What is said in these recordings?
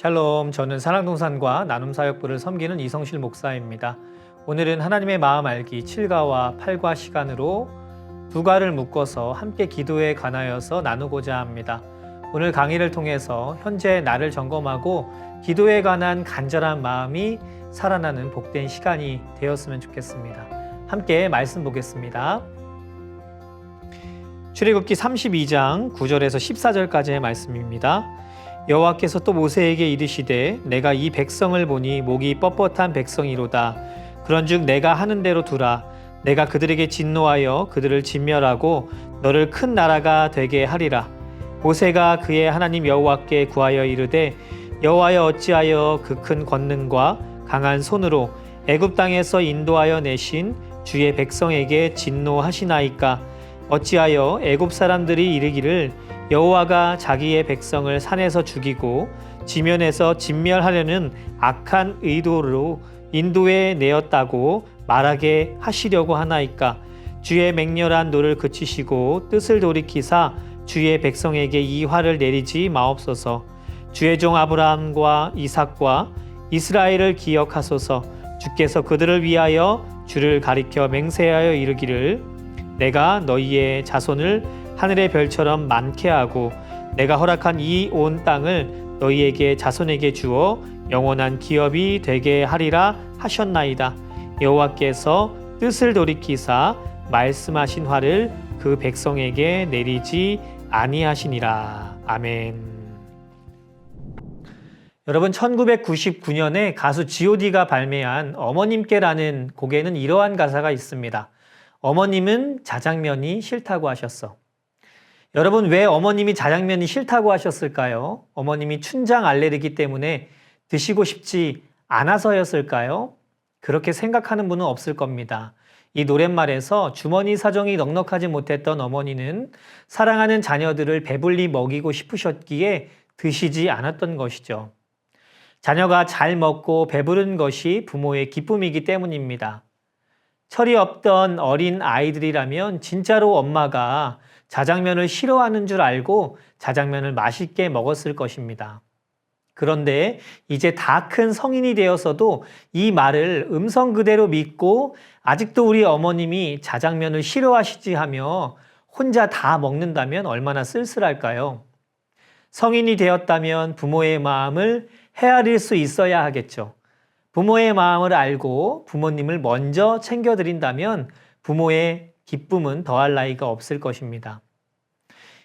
샬롬, 저는 사랑동산과 나눔사역부를 섬기는 이성실 목사입니다. 오늘은 하나님의 마음 알기 7과와 8과 시간으로 두 과를 묶어서 함께 기도에 관하여서 나누고자 합니다. 오늘 강의를 통해서 현재 나를 점검하고 기도에 관한 간절한 마음이 살아나는 복된 시간이 되었으면 좋겠습니다. 함께 말씀 보겠습니다. 출애굽기 32장 9절에서 14절까지의 말씀입니다. 여호와께서 또 모세에게 이르시되 내가 이 백성을 보니 목이 뻣뻣한 백성이로다. 그런즉 내가 하는 대로 두라. 내가 그들에게 진노하여 그들을 진멸하고 너를 큰 나라가 되게 하리라. 모세가 그의 하나님 여호와께 구하여 이르되 여호와여 어찌하여 그 큰 권능과 강한 손으로 애굽 땅에서 인도하여 내신 주의 백성에게 진노하시나이까. 어찌하여 애굽 사람들이 이르기를 여호와가 자기의 백성을 산에서 죽이고 지면에서 진멸하려는 악한 의도로 인도해 내었다고 말하게 하시려고 하나이까. 주의 맹렬한 노를 그치시고 뜻을 돌이키사 주의 백성에게 이 화를 내리지 마옵소서. 주의 종 아브라함과 이삭과 이스라엘을 기억하소서. 주께서 그들을 위하여 주를 가리켜 맹세하여 이르기를 내가 너희의 자손을 하늘의 별처럼 많게 하고 내가 허락한 이 온 땅을 너희에게 자손에게 주어 영원한 기업이 되게 하리라 하셨나이다. 여호와께서 뜻을 돌이키사 말씀하신 화를 그 백성에게 내리지 아니하시니라. 아멘. 여러분, 1999년에 가수 G.O.D가 발매한 어머님께라는 곡에는 이러한 가사가 있습니다. 어머님은 자장면이 싫다고 하셨어. 여러분, 왜 어머님이 자장면이 싫다고 하셨을까요? 어머님이 춘장 알레르기 때문에 드시고 싶지 않아서였을까요? 그렇게 생각하는 분은 없을 겁니다. 이 노랫말에서 주머니 사정이 넉넉하지 못했던 어머니는 사랑하는 자녀들을 배불리 먹이고 싶으셨기에 드시지 않았던 것이죠. 자녀가 잘 먹고 배부른 것이 부모의 기쁨이기 때문입니다. 철이 없던 어린 아이들이라면 진짜로 엄마가 자장면을 싫어하는 줄 알고 자장면을 맛있게 먹었을 것입니다. 그런데 이제 다 큰 성인이 되어서도 이 말을 음성 그대로 믿고 아직도 우리 어머님이 자장면을 싫어하시지 하며 혼자 다 먹는다면 얼마나 쓸쓸할까요? 성인이 되었다면 부모의 마음을 헤아릴 수 있어야 하겠죠. 부모의 마음을 알고 부모님을 먼저 챙겨드린다면 부모의 기쁨은 더할 나위가 없을 것입니다.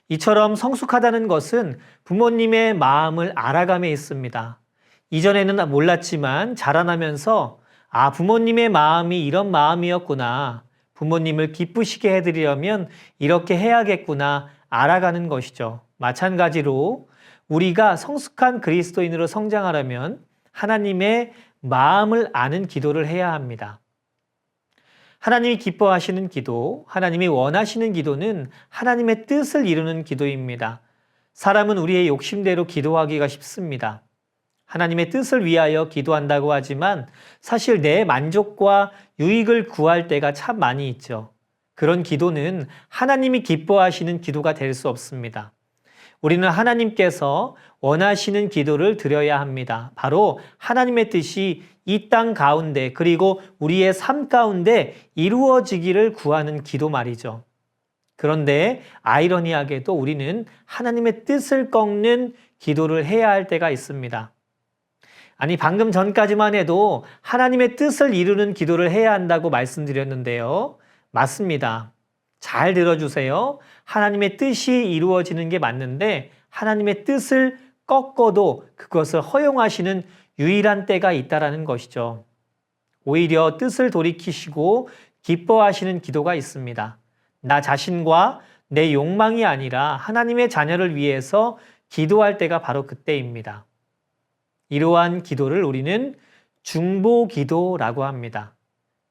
이처럼 성숙하다는 것은 부모님의 마음을 알아감에 있습니다. 이전에는 몰랐지만 자라나면서 부모님의 마음이 이런 마음이었구나. 부모님을 기쁘시게 해드리려면 이렇게 해야겠구나 알아가는 것이죠. 마찬가지로 우리가 성숙한 그리스도인으로 성장하려면 하나님의 마음을 아는 기도를 해야 합니다. 하나님이 기뻐하시는 기도, 하나님이 원하시는 기도는 하나님의 뜻을 이루는 기도입니다. 사람은 우리의 욕심대로 기도하기가 쉽습니다. 하나님의 뜻을 위하여 기도한다고 하지만 사실 내 만족과 유익을 구할 때가 참 많이 있죠. 그런 기도는 하나님이 기뻐하시는 기도가 될 수 없습니다. 우리는 하나님께서 원하시는 기도를 드려야 합니다. 바로 하나님의 뜻이 이 땅 가운데 그리고 우리의 삶 가운데 이루어지기를 구하는 기도 말이죠. 그런데 아이러니하게도 우리는 하나님의 뜻을 꺾는 기도를 해야 할 때가 있습니다. 아니, 방금 전까지만 해도 하나님의 뜻을 이루는 기도를 해야 한다고 말씀드렸는데요. 맞습니다. 잘 들어주세요. 하나님의 뜻이 이루어지는 게 맞는데 하나님의 뜻을 꺾어도 그것을 허용하시는 유일한 때가 있다라는 것이죠. 오히려 뜻을 돌이키시고 기뻐하시는 기도가 있습니다. 나 자신과 내 욕망이 아니라 하나님의 자녀를 위해서 기도할 때가 바로 그때입니다. 이러한 기도를 우리는 중보기도라고 합니다.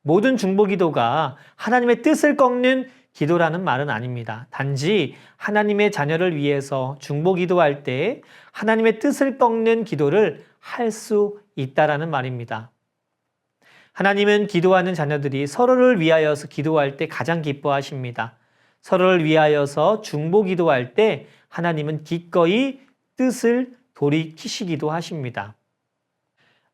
모든 중보기도가 하나님의 뜻을 꺾는 기도라는 말은 아닙니다. 단지 하나님의 자녀를 위해서 중보기도할 때 하나님의 뜻을 꺾는 기도를 할 수 있다라는 말입니다. 하나님은 기도하는 자녀들이 서로를 위하여서 기도할 때 가장 기뻐하십니다. 서로를 위하여서 중보기도할 때 하나님은 기꺼이 뜻을 돌이키시기도 하십니다.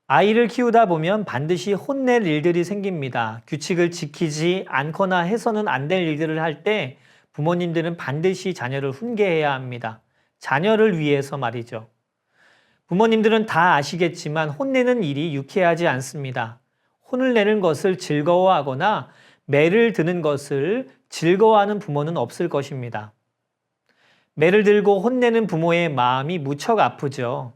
아이를 키우다 보면 반드시 혼낼 일들이 생깁니다. 규칙을 지키지 않거나 해서는 안 될 일들을 할 때 부모님들은 반드시 자녀를 훈계해야 합니다. 자녀를 위해서 말이죠. 부모님들은 다 아시겠지만 혼내는 일이 유쾌하지 않습니다. 혼을 내는 것을 즐거워하거나 매를 드는 것을 즐거워하는 부모는 없을 것입니다. 매를 들고 혼내는 부모의 마음이 무척 아프죠.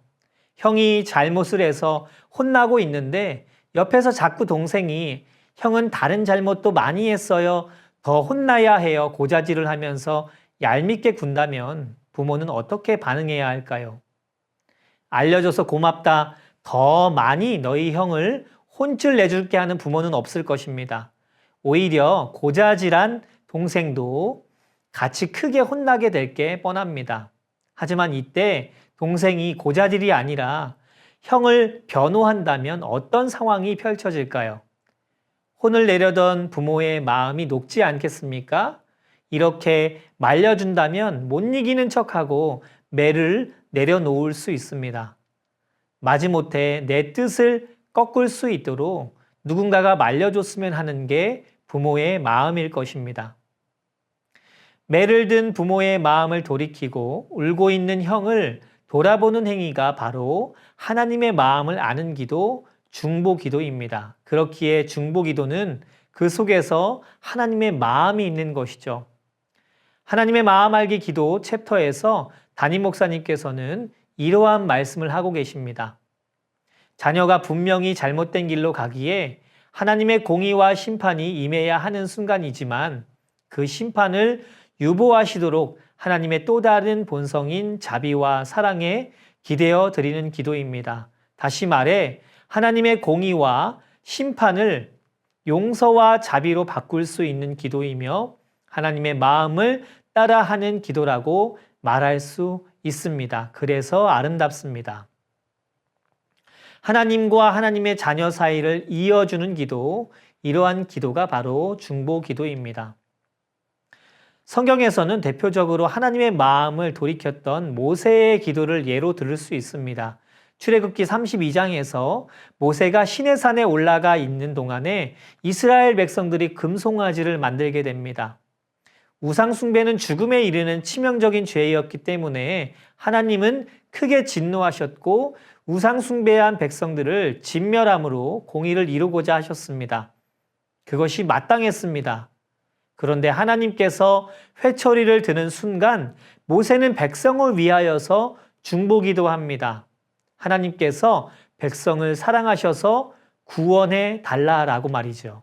형이 잘못을 해서 혼나고 있는데 옆에서 자꾸 동생이 형은 다른 잘못도 많이 했어요. 더 혼나야 해요. 고자질을 하면서 얄밉게 군다면 부모는 어떻게 반응해야 할까요? 알려줘서 고맙다. 더 많이 너희 형을 혼쭐 내줄게 하는 부모는 없을 것입니다. 오히려 고자질한 동생도 같이 크게 혼나게 될 게 뻔합니다. 하지만 이때 동생이 고자질이 아니라 형을 변호한다면 어떤 상황이 펼쳐질까요? 혼을 내려던 부모의 마음이 녹지 않겠습니까? 이렇게 말려준다면 못 이기는 척하고 매를 내려놓을 수 있습니다. 마지못해 내 뜻을 꺾을 수 있도록 누군가가 말려줬으면 하는 게 부모의 마음일 것입니다. 매를 든 부모의 마음을 돌이키고 울고 있는 형을 돌아보는 행위가 바로 하나님의 마음을 아는 기도, 중보기도입니다. 그렇기에 중보기도는 그 속에서 하나님의 마음이 있는 것이죠. 하나님의 마음 알기 기도 챕터에서 담임 목사님께서는 이러한 말씀을 하고 계십니다. 자녀가 분명히 잘못된 길로 가기에 하나님의 공의와 심판이 임해야 하는 순간이지만 그 심판을 유보하시도록 하나님의 또 다른 본성인 자비와 사랑에 기대어 드리는 기도입니다. 다시 말해 하나님의 공의와 심판을 용서와 자비로 바꿀 수 있는 기도이며 하나님의 마음을 따라하는 기도라고 말할 수 있습니다. 그래서 아름답습니다. 하나님과 하나님의 자녀 사이를 이어주는 기도, 이러한 기도가 바로 중보 기도입니다. 성경에서는 대표적으로 하나님의 마음을 돌이켰던 모세의 기도를 예로 들을 수 있습니다. 출애굽기 32장에서 모세가 시내산에 올라가 있는 동안에 이스라엘 백성들이 금송아지를 만들게 됩니다. 우상 숭배는 죽음에 이르는 치명적인 죄였기 때문에 하나님은 크게 진노하셨고 우상 숭배한 백성들을 진멸함으로 공의를 이루고자 하셨습니다. 그것이 마땅했습니다. 그런데 하나님께서 회초리를 드는 순간 모세는 백성을 위하여서 중보기도합니다. 하나님께서 백성을 사랑하셔서 구원해 달라라고 말이죠.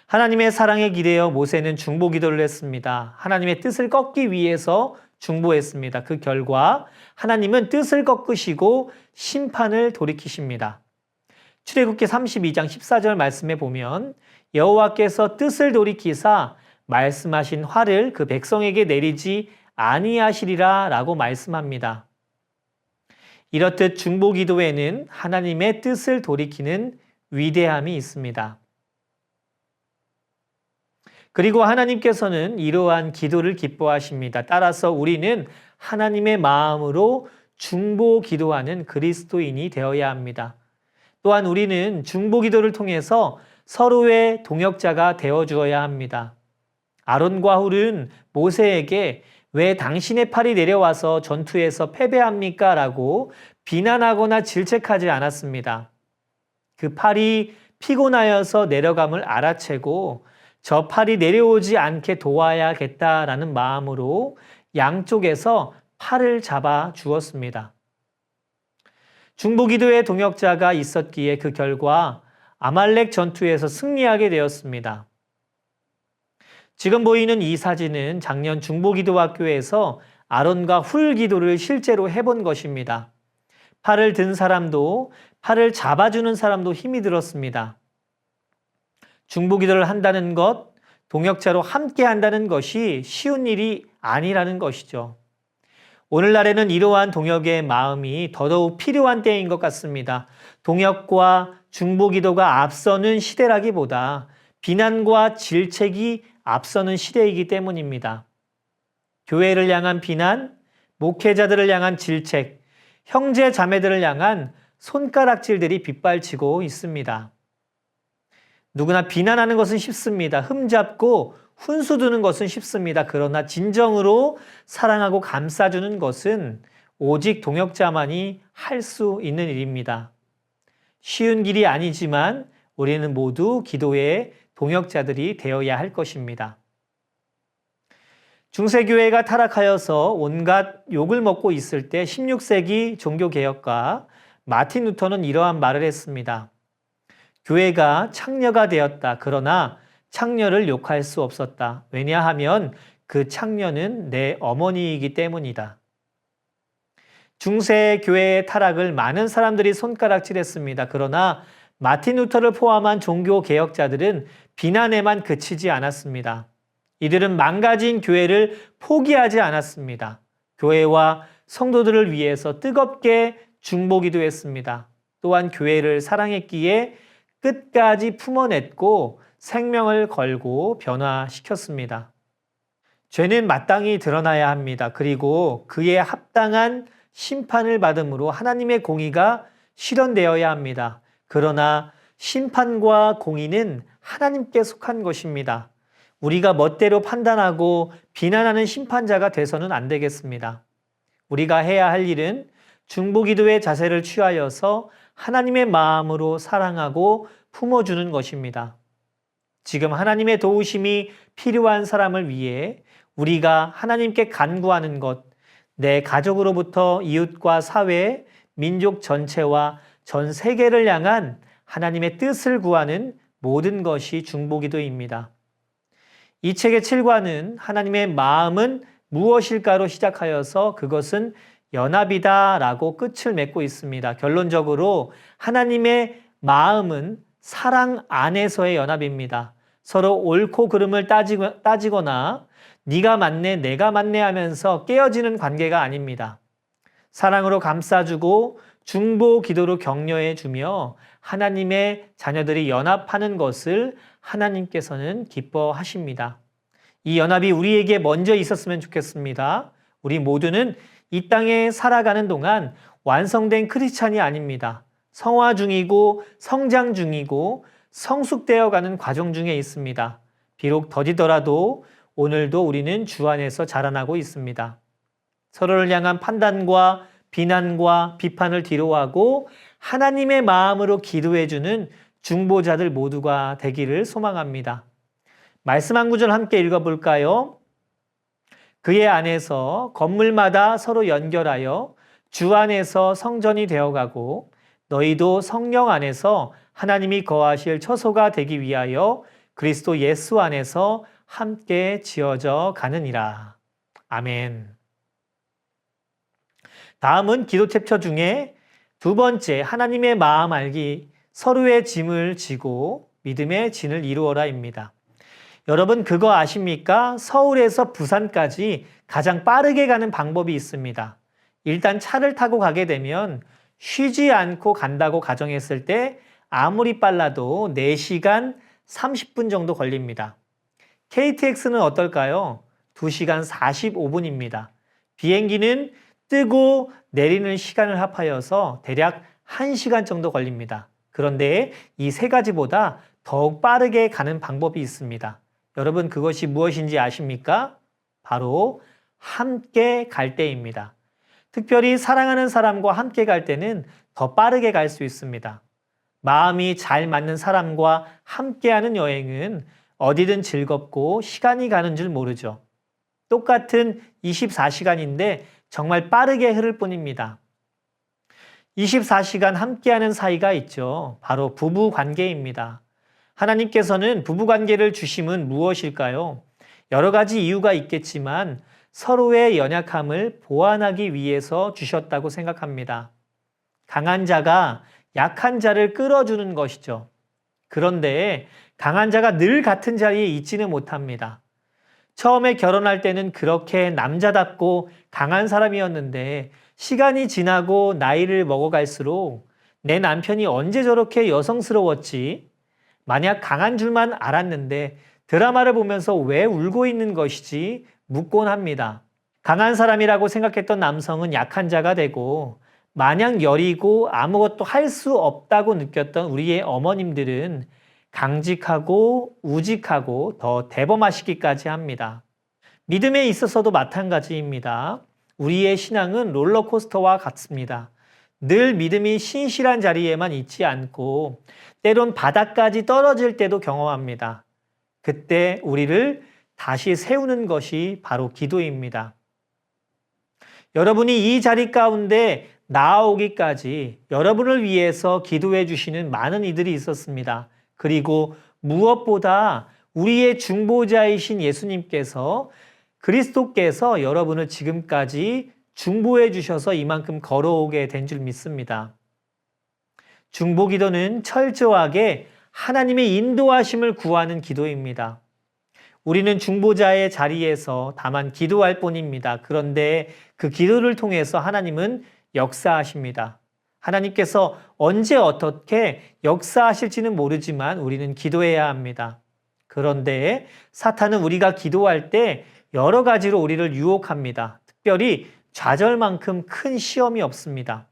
하나님의 사랑에 기대어 모세는 중보기도를 했습니다. 하나님의 뜻을 꺾기 위해서 중보했습니다. 그 결과 하나님은 뜻을 꺾으시고 심판을 돌이키십니다. 출애굽기 32장 14절 말씀에 보면 여호와께서 뜻을 돌이키사 말씀하신 화를 그 백성에게 내리지 아니하시리라 라고 말씀합니다. 이렇듯 중보기도에는 하나님의 뜻을 돌이키는 위대함이 있습니다. 그리고 하나님께서는 이러한 기도를 기뻐하십니다. 따라서 우리는 하나님의 마음으로 중보기도하는 그리스도인이 되어야 합니다. 또한 우리는 중보기도를 통해서 서로의 동역자가 되어주어야 합니다. 아론과 훌은 모세에게 왜 당신의 팔이 내려와서 전투에서 패배합니까? 라고 비난하거나 질책하지 않았습니다. 그 팔이 피곤하여서 내려감을 알아채고 저 팔이 내려오지 않게 도와야겠다라는 마음으로 양쪽에서 팔을 잡아 주었습니다. 중보기도의 동역자가 있었기에 그 결과 아말렉 전투에서 승리하게 되었습니다. 지금 보이는 이 사진은 작년 중보기도학교에서 아론과 훌 기도를 실제로 해본 것입니다. 팔을 든 사람도 팔을 잡아주는 사람도 힘이 들었습니다. 중보기도를 한다는 것, 동역자로 함께 한다는 것이 쉬운 일이 아니라는 것이죠. 오늘날에는 이러한 동역의 마음이 더더욱 필요한 때인 것 같습니다. 동역과 중보기도가 앞서는 시대라기보다 비난과 질책이 앞서는 시대이기 때문입니다. 교회를 향한 비난, 목회자들을 향한 질책, 형제 자매들을 향한 손가락질들이 빗발치고 있습니다. 누구나 비난하는 것은 쉽습니다. 흠잡고 훈수 두는 것은 쉽습니다. 그러나 진정으로 사랑하고 감싸주는 것은 오직 동역자만이 할 수 있는 일입니다. 쉬운 길이 아니지만 우리는 모두 기도의 동역자들이 되어야 할 것입니다. 중세교회가 타락하여서 온갖 욕을 먹고 있을 때 16세기 종교개혁가 마틴 루터는 이러한 말을 했습니다. 교회가 창녀가 되었다. 그러나 창녀를 욕할 수 없었다. 왜냐하면 그 창녀는 내 어머니이기 때문이다. 중세 교회의 타락을 많은 사람들이 손가락질했습니다. 그러나 마틴 루터를 포함한 종교 개혁자들은 비난에만 그치지 않았습니다. 이들은 망가진 교회를 포기하지 않았습니다. 교회와 성도들을 위해서 뜨겁게 중보기도 했습니다. 또한 교회를 사랑했기에 끝까지 품어냈고 생명을 걸고 변화시켰습니다. 죄는 마땅히 드러나야 합니다. 그리고 그에 합당한 심판을 받음으로 하나님의 공의가 실현되어야 합니다. 그러나 심판과 공의는 하나님께 속한 것입니다. 우리가 멋대로 판단하고 비난하는 심판자가 돼서는 안 되겠습니다. 우리가 해야 할 일은 중보기도의 자세를 취하여서 하나님의 마음으로 사랑하고 품어주는 것입니다. 지금 하나님의 도우심이 필요한 사람을 위해 우리가 하나님께 간구하는 것, 내 가족으로부터 이웃과 사회, 민족 전체와 전 세계를 향한 하나님의 뜻을 구하는 모든 것이 중보기도입니다. 이 책의 7과는 하나님의 마음은 무엇일까로 시작하여서 그것은 연합이다라고 끝을 맺고 있습니다. 결론적으로 하나님의 마음은 사랑 안에서의 연합입니다. 서로 옳고 그름을 따지거나 네가 맞네, 내가 맞네 하면서 깨어지는 관계가 아닙니다. 사랑으로 감싸주고 중보 기도로 격려해 주며 하나님의 자녀들이 연합하는 것을 하나님께서는 기뻐하십니다. 이 연합이 우리에게 먼저 있었으면 좋겠습니다. 우리 모두는 이 땅에 살아가는 동안 완성된 크리스찬이 아닙니다. 성화 중이고 성장 중이고 성숙되어가는 과정 중에 있습니다. 비록 더디더라도 오늘도 우리는 주 안에서 자라나고 있습니다. 서로를 향한 판단과 비난과 비판을 뒤로하고 하나님의 마음으로 기도해주는 중보자들 모두가 되기를 소망합니다. 말씀 한 구절 함께 읽어볼까요? 그의 안에서 건물마다 서로 연결하여 주 안에서 성전이 되어가고 너희도 성령 안에서 하나님이 거하실 처소가 되기 위하여 그리스도 예수 안에서 함께 지어져 가느니라. 아멘. 다음은 기도 챕터 중에 두 번째, 하나님의 마음 알기, 서로의 짐을 지고 믿음의 진을 이루어라입니다. 여러분 그거 아십니까? 서울에서 부산까지 가장 빠르게 가는 방법이 있습니다. 일단 차를 타고 가게 되면 쉬지 않고 간다고 가정했을 때 아무리 빨라도 4시간 30분 정도 걸립니다. KTX는 어떨까요? 2시간 45분입니다. 비행기는 뜨고 내리는 시간을 합하여서 대략 1시간 정도 걸립니다. 그런데 이 세 가지보다 더욱 빠르게 가는 방법이 있습니다. 여러분 그것이 무엇인지 아십니까? 바로 함께 갈 때입니다. 특별히 사랑하는 사람과 함께 갈 때는 더 빠르게 갈 수 있습니다. 마음이 잘 맞는 사람과 함께하는 여행은 어디든 즐겁고 시간이 가는 줄 모르죠. 똑같은 24시간인데 정말 빠르게 흐를 뿐입니다. 24시간 함께하는 사이가 있죠. 바로 부부 관계입니다. 하나님께서는 부부 관계를 주심은 무엇일까요? 여러 가지 이유가 있겠지만 서로의 연약함을 보완하기 위해서 주셨다고 생각합니다. 강한 자가 약한 자를 끌어주는 것이죠. 그런데 강한 자가 늘 같은 자리에 있지는 못합니다. 처음에 결혼할 때는 그렇게 남자답고 강한 사람이었는데 시간이 지나고 나이를 먹어갈수록 내 남편이 언제 저렇게 여성스러웠지? 만약 강한 줄만 알았는데 드라마를 보면서 왜 울고 있는 것이지? 묻곤 합니다. 강한 사람이라고 생각했던 남성은 약한 자가 되고 마냥 여리고 아무것도 할 수 없다고 느꼈던 우리의 어머님들은 강직하고 우직하고 더 대범하시기까지 합니다. 믿음에 있어서도 마찬가지입니다. 우리의 신앙은 롤러코스터와 같습니다. 늘 믿음이 신실한 자리에만 있지 않고 때론 바닥까지 떨어질 때도 경험합니다. 그때 우리를 다시 세우는 것이 바로 기도입니다. 여러분이 이 자리 가운데 나아오기까지 여러분을 위해서 기도해 주시는 많은 이들이 있었습니다. 그리고 무엇보다 우리의 중보자이신 예수님께서 그리스도께서 여러분을 지금까지 중보해 주셔서 이만큼 걸어오게 된 줄 믿습니다. 중보 기도는 철저하게 하나님의 인도하심을 구하는 기도입니다. 우리는 중보자의 자리에서 다만 기도할 뿐입니다. 그런데 그 기도를 통해서 하나님은 역사하십니다. 하나님께서 언제 어떻게 역사하실지는 모르지만 우리는 기도해야 합니다. 그런데 사탄은 우리가 기도할 때 여러 가지로 우리를 유혹합니다. 특별히 좌절만큼 큰 시험이 없습니다.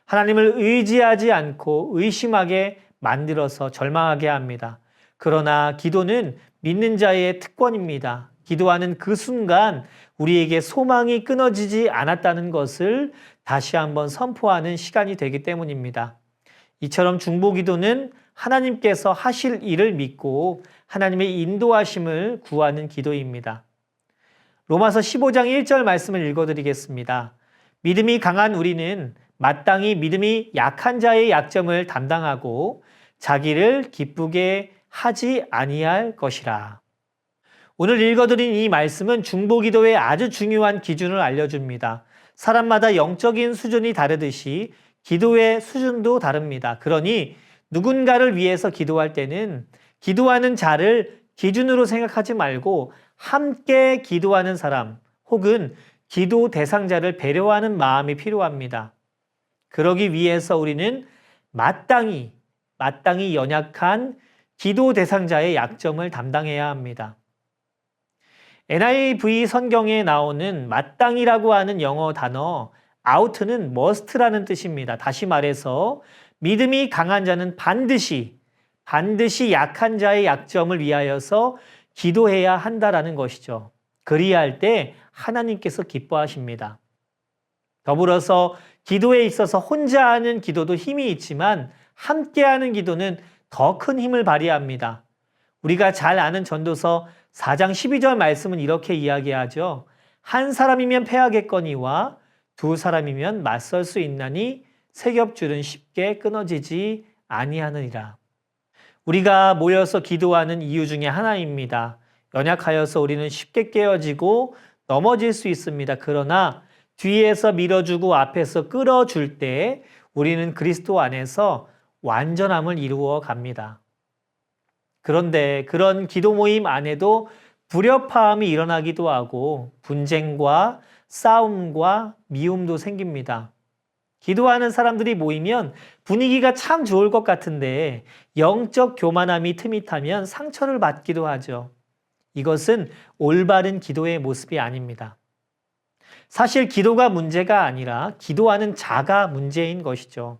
하나님을 의지하지 않고 의심하게 만들어서 절망하게 합니다. 그러나 기도는 믿는 자의 특권입니다. 기도하는 그 순간 우리에게 소망이 끊어지지 않았다는 것을 다시 한번 선포하는 시간이 되기 때문입니다. 이처럼 중보기도는 하나님께서 하실 일을 믿고 하나님의 인도하심을 구하는 기도입니다. 로마서 15장 1절 말씀을 읽어드리겠습니다. 믿음이 강한 우리는 마땅히 믿음이 약한 자의 약점을 담당하고 자기를 기쁘게 하지 아니할 것이라. 오늘 읽어드린 이 말씀은 중보기도의 아주 중요한 기준을 알려줍니다. 사람마다 영적인 수준이 다르듯이 기도의 수준도 다릅니다. 그러니 누군가를 위해서 기도할 때는 기도하는 자를 기준으로 생각하지 말고 함께 기도하는 사람 혹은 기도 대상자를 배려하는 마음이 필요합니다. 그러기 위해서 우리는 마땅히 연약한 기도 대상자의 약점을 담당해야 합니다. NIV 성경에 나오는 마땅히라고 하는 영어 단어 out는 must라는 뜻입니다. 다시 말해서 믿음이 강한 자는 반드시 약한 자의 약점을 위하여서 기도해야 한다라는 것이죠. 그리할 때 하나님께서 기뻐하십니다. 더불어서 기도에 있어서 혼자 하는 기도도 힘이 있지만 함께하는 기도는 더 큰 힘을 발휘합니다. 우리가 잘 아는 전도서 4장 12절 말씀은 이렇게 이야기하죠. 한 사람이면 패하겠거니와 두 사람이면 맞설 수 있나니 세 겹줄은 쉽게 끊어지지 아니하느니라. 우리가 모여서 기도하는 이유 중에 하나입니다. 연약하여서 우리는 쉽게 깨어지고 넘어질 수 있습니다. 그러나 뒤에서 밀어주고 앞에서 끌어줄 때 우리는 그리스도 안에서 완전함을 이루어 갑니다. 그런데 그런 기도 모임 안에도 불협화음이 일어나기도 하고 분쟁과 싸움과 미움도 생깁니다. 기도하는 사람들이 모이면 분위기가 참 좋을 것 같은데 영적 교만함이 틈이 타면 상처를 받기도 하죠. 이것은 올바른 기도의 모습이 아닙니다. 사실 기도가 문제가 아니라 기도하는 자가 문제인 것이죠.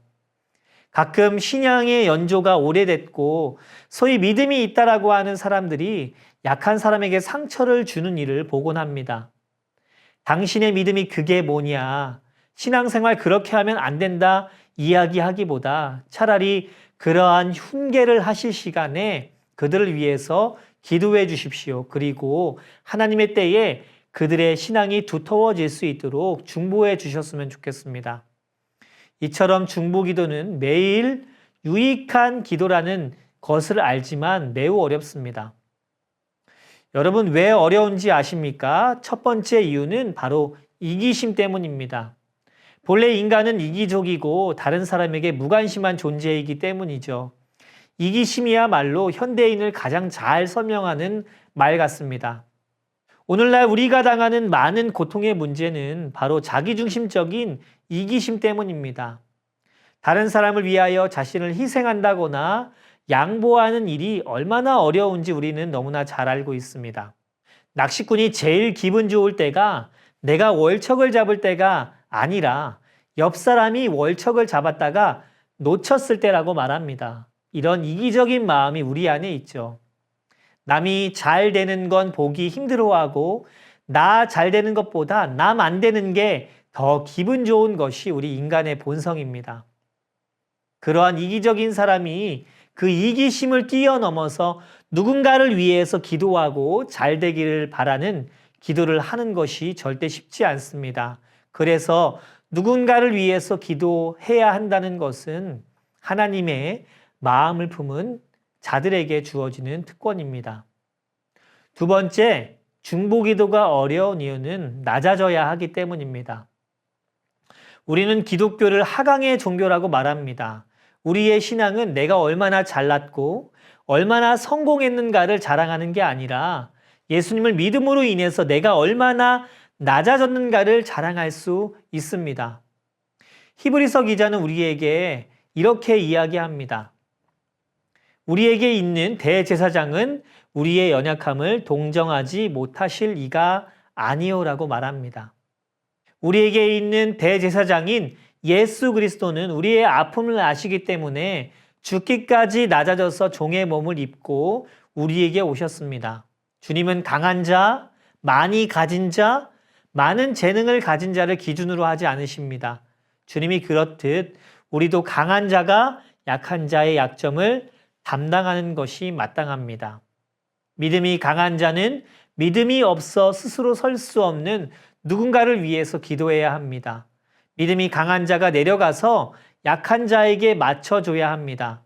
가끔 신앙의 연조가 오래됐고 소위 믿음이 있다라고 하는 사람들이 약한 사람에게 상처를 주는 일을 보곤 합니다. 당신의 믿음이 그게 뭐냐, 신앙생활 그렇게 하면 안 된다 이야기하기보다 차라리 그러한 훈계를 하실 시간에 그들을 위해서 기도해 주십시오. 그리고 하나님의 때에 그들의 신앙이 두터워질 수 있도록 중보해 주셨으면 좋겠습니다. 이처럼 중보기도는 매일 유익한 기도라는 것을 알지만 매우 어렵습니다. 여러분 왜 어려운지 아십니까? 첫 번째 이유는 바로 이기심 때문입니다. 본래 인간은 이기적이고 다른 사람에게 무관심한 존재이기 때문이죠. 이기심이야말로 현대인을 가장 잘 설명하는 말 같습니다. 오늘날 우리가 당하는 많은 고통의 문제는 바로 자기중심적인 이기심 때문입니다. 다른 사람을 위하여 자신을 희생한다거나 양보하는 일이 얼마나 어려운지 우리는 너무나 잘 알고 있습니다. 낚시꾼이 제일 기분 좋을 때가 내가 월척을 잡을 때가 아니라 옆 사람이 월척을 잡았다가 놓쳤을 때라고 말합니다. 이런 이기적인 마음이 우리 안에 있죠. 남이 잘 되는 건 보기 힘들어하고 나 잘 되는 것보다 남 안 되는 게 더 기분 좋은 것이 우리 인간의 본성입니다. 그러한 이기적인 사람이 그 이기심을 뛰어넘어서 누군가를 위해서 기도하고 잘 되기를 바라는 기도를 하는 것이 절대 쉽지 않습니다. 그래서 누군가를 위해서 기도해야 한다는 것은 하나님의 마음을 품은 자들에게 주어지는 특권입니다. 두 번째, 중보기도가 어려운 이유는 낮아져야 하기 때문입니다. 우리는 기독교를 하강의 종교라고 말합니다. 우리의 신앙은 내가 얼마나 잘났고 얼마나 성공했는가를 자랑하는 게 아니라 예수님을 믿음으로 인해서 내가 얼마나 낮아졌는가를 자랑할 수 있습니다. 히브리서 기자는 우리에게 이렇게 이야기합니다. 우리에게 있는 대제사장은 우리의 연약함을 동정하지 못하실 이가 아니오라고 말합니다. 우리에게 있는 대제사장인 예수 그리스도는 우리의 아픔을 아시기 때문에 죽기까지 낮아져서 종의 몸을 입고 우리에게 오셨습니다. 주님은 강한 자, 많이 가진 자, 많은 재능을 가진 자를 기준으로 하지 않으십니다. 주님이 그렇듯 우리도 강한 자가 약한 자의 약점을 담당하는 것이 마땅합니다. 믿음이 강한 자는 믿음이 없어 스스로 설 수 없는 누군가를 위해서 기도해야 합니다. 믿음이 강한 자가 내려가서 약한 자에게 맞춰줘야 합니다.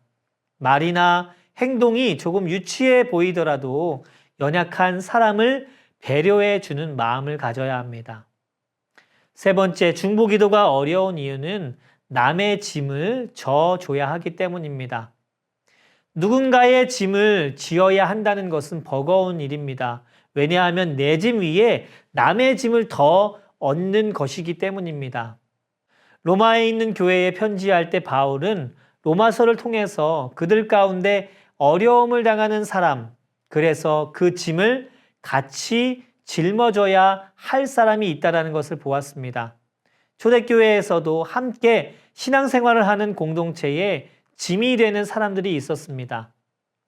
말이나 행동이 조금 유치해 보이더라도 연약한 사람을 배려해 주는 마음을 가져야 합니다. 세 번째, 중보기도가 어려운 이유는 남의 짐을 져줘야 하기 때문입니다. 누군가의 짐을 지어야 한다는 것은 버거운 일입니다. 왜냐하면 내 짐 위에 남의 짐을 더 얻는 것이기 때문입니다. 로마에 있는 교회에 편지할 때 바울은 로마서를 통해서 그들 가운데 어려움을 당하는 사람, 그래서 그 짐을 같이 짊어져야 할 사람이 있다는 것을 보았습니다. 초대교회에서도 함께 신앙생활을 하는 공동체에 짐이 되는 사람들이 있었습니다.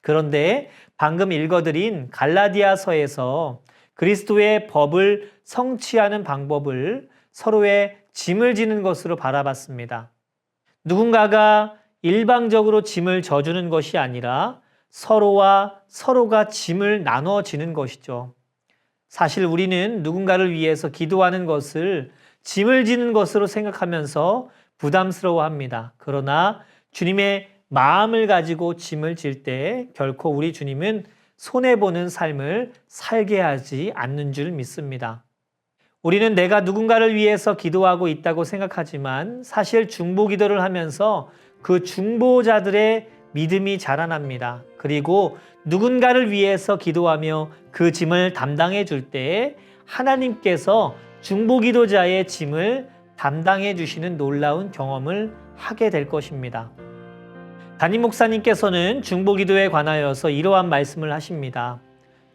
그런데 방금 읽어드린 갈라디아서에서 그리스도의 법을 성취하는 방법을 서로의 짐을 지는 것으로 바라봤습니다. 누군가가 일방적으로 짐을 져주는 것이 아니라 서로가 짐을 나눠지는 것이죠. 사실 우리는 누군가를 위해서 기도하는 것을 짐을 지는 것으로 생각하면서 부담스러워합니다. 그러나 주님의 마음을 가지고 짐을 질 때 결코 우리 주님은 손해보는 삶을 살게 하지 않는 줄 믿습니다. 우리는 내가 누군가를 위해서 기도하고 있다고 생각하지만 사실 중보기도를 하면서 그 중보자들의 믿음이 자라납니다. 그리고 누군가를 위해서 기도하며 그 짐을 담당해 줄 때 하나님께서 중보기도자의 짐을 담당해 주시는 놀라운 경험을 하게 될 것입니다. 담임 목사님께서는 중보기도에 관하여서 이러한 말씀을 하십니다.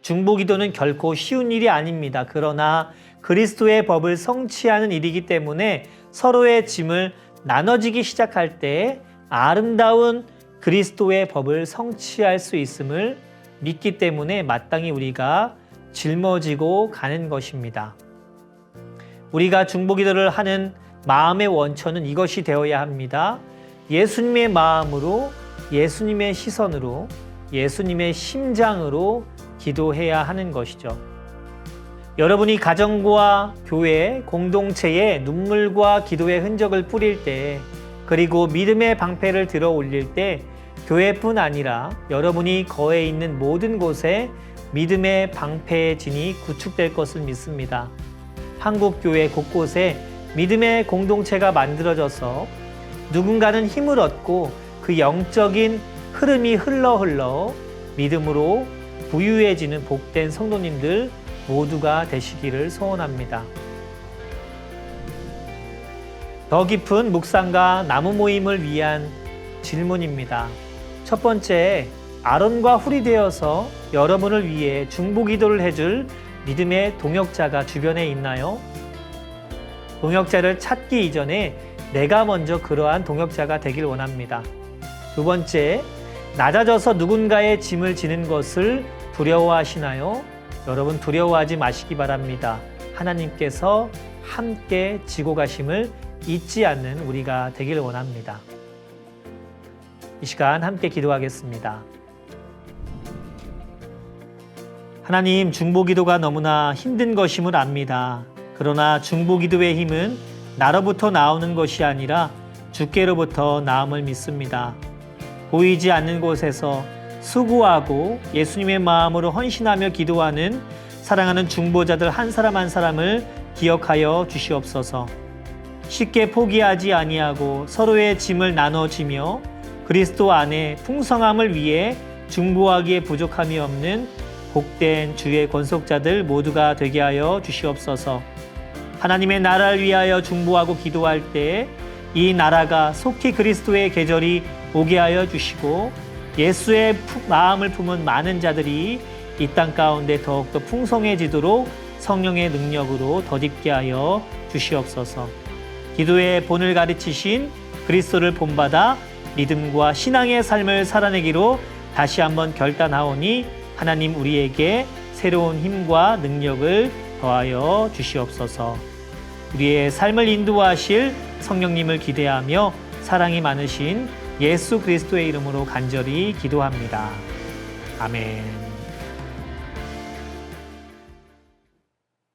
중보기도는 결코 쉬운 일이 아닙니다. 그러나 그리스도의 법을 성취하는 일이기 때문에 서로의 짐을 나눠지기 시작할 때 아름다운 그리스도의 법을 성취할 수 있음을 믿기 때문에 마땅히 우리가 짊어지고 가는 것입니다. 우리가 중보기도를 하는 마음의 원천은 이것이 되어야 합니다. 예수님의 마음으로, 예수님의 시선으로, 예수님의 심장으로 기도해야 하는 것이죠. 여러분이 가정과 교회, 공동체에 눈물과 기도의 흔적을 뿌릴 때, 그리고 믿음의 방패를 들어 올릴 때 교회뿐 아니라 여러분이 거해 있는 모든 곳에 믿음의 방패의 진이 구축될 것을 믿습니다. 한국 교회 곳곳에 믿음의 공동체가 만들어져서 누군가는 힘을 얻고 그 영적인 흐름이 흘러 믿음으로 부유해지는 복된 성도님들 모두가 되시기를 소원합니다. 더 깊은 묵상과 나무 모임을 위한 질문입니다. 첫 번째, 아론과 훌이 되어서 여러분을 위해 중보기도를 해줄 믿음의 동역자가 주변에 있나요? 동역자를 찾기 이전에 내가 먼저 그러한 동역자가 되길 원합니다. 두 번째, 낮아져서 누군가의 짐을 지는 것을 두려워하시나요? 여러분 두려워하지 마시기 바랍니다. 하나님께서 함께 지고 가심을 잊지 않는 우리가 되길 원합니다. 이 시간 함께 기도하겠습니다. 하나님, 중보기도가 너무나 힘든 것임을 압니다. 그러나 중보기도의 힘은 나로부터 나오는 것이 아니라 주께로부터 나옴을 믿습니다. 보이지 않는 곳에서 수고하고 예수님의 마음으로 헌신하며 기도하는 사랑하는 중보자들 한 사람 한 사람을 기억하여 주시옵소서. 쉽게 포기하지 아니하고 서로의 짐을 나눠지며 그리스도 안에 풍성함을 위해 중보하기에 부족함이 없는 복된 주의 권속자들 모두가 되게 하여 주시옵소서. 하나님의 나라를 위하여 중보하고 기도할 때 이 나라가 속히 그리스도의 계절이 오게 하여 주시고 예수의 마음을 품은 많은 자들이 이 땅 가운데 더욱더 풍성해지도록 성령의 능력으로 덧입게 하여 주시옵소서. 기도의 본을 가르치신 그리스도를 본받아 믿음과 신앙의 삶을 살아내기로 다시 한번 결단하오니 하나님 우리에게 새로운 힘과 능력을 더하여 주시옵소서. 우리의 삶을 인도하실 성령님을 기대하며 사랑이 많으신 예수 그리스도의 이름으로 간절히 기도합니다. 아멘.